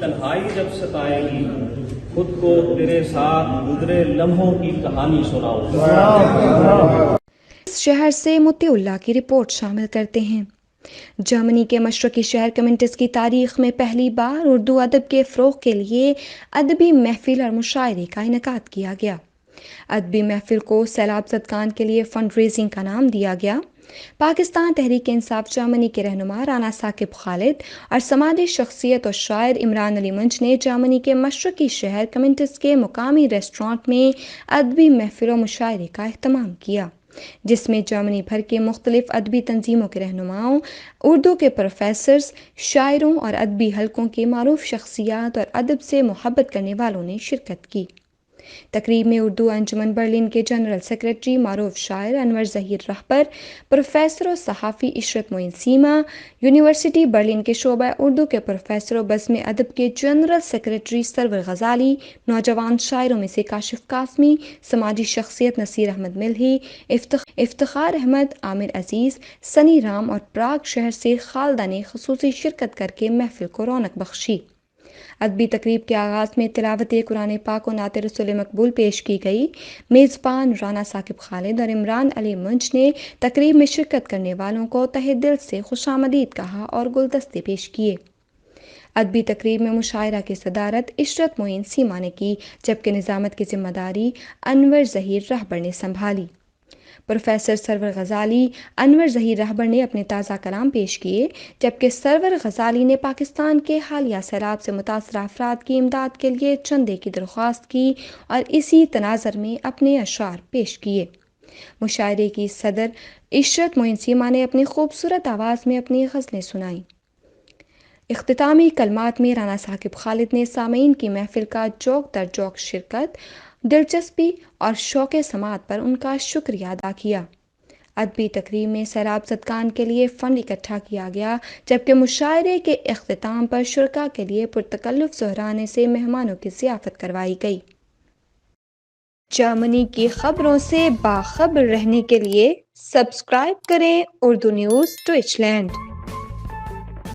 تنہائی جب ستائے گی خود کو تیرے ساتھ گزرے لمحوں کی کہانی سناؤ۔ اس شہر سے مطیع اللہ کی رپورٹ شامل کرتے ہیں۔ جرمنی کے مشرقی شہر کمنٹس کی تاریخ میں پہلی بار اردو ادب کے فروغ کے لیے ادبی محفل اور مشاعرے کا انعقاد کیا گیا۔ ادبی محفل کو سیلاب زدگان کے لیے فنڈ ریزنگ کا نام دیا گیا۔ پاکستان تحریک انصاف جرمنی کے رہنما رانا ثاقب خالد اور سماجی شخصیت اور شاعر عمران علی منچ نے جرمنی کے مشرقی شہر کمنٹس کے مقامی ریسٹورانٹ میں ادبی محفل و مشاعرے کا اہتمام کیا، جس میں جرمنی بھر کے مختلف ادبی تنظیموں کے رہنماؤں، اردو کے پروفیسرز، شاعروں اور ادبی حلقوں کے معروف شخصیات اور ادب سے محبت کرنے والوں نے شرکت کی۔ تقریب میں اردو انجمن برلن کے جنرل سیکریٹری معروف شاعر انور ظہیر رہبر، پروفیسر و صحافی عشرت معین سیما، یونیورسٹی برلن کے شعبہ اردو کے پروفیسر و بزم ادب کے جنرل سیکریٹری سرور غزالی، نوجوان شاعروں میں سے کاشف قاسمی، سماجی شخصیت نصیر احمد ملہی، افتخار احمد، عامر عزیز، سنی رام اور پراگ شہر سے خالدہ نے خصوصی شرکت کر کے محفل کو رونق بخشی۔ ادبی تقریب کے آغاز میں تلاوت قرآن پاک و نعت رسول مقبول پیش کی گئی۔ میزبان رانا ثاقب خالد اور عمران علی منچ نے تقریب میں شرکت کرنے والوں کو تہہ دل سے خوش آمدید کہا اور گلدستے پیش کیے۔ ادبی تقریب میں مشاعرہ کی صدارت عشرت معین سیما نے کی، جبکہ نظامت کی ذمہ داری انور ظہیر رہبر نے سنبھالی۔ پروفیسر سرور غزالی، انور ظہیر رہبر نے اپنے تازہ کلام پیش کیے، جبکہ سرور غزالی نے پاکستان کے حالیہ سیلاب سے متاثرہ افراد کی امداد کے لیے چندے کی درخواست کی اور اسی تناظر میں اپنے اشعار پیش کیے۔ مشاعرے کی صدر عشرت معین سیما نے اپنی خوبصورت آواز میں اپنی غزلیں سنائیں۔ اختتامی کلمات میں رانا ثاقب خالد نے سامعین کی محفل کا جوک در جوک شرکت، دلچسپی اور شوق سماعت پر ان کا شکریہ ادا کیا۔ ادبی تقریب میں سیلاب زدگان کے لیے فنڈ اکٹھا کیا گیا، جبکہ مشاعرے کے اختتام پر شرکاء کے لیے پرتکلف ظہرانے سے مہمانوں کی ضیافت کروائی گئی۔ جرمنی کی خبروں سے باخبر رہنے کے لیے سبسکرائب کریں اردو نیوز ڈویچ لینڈ۔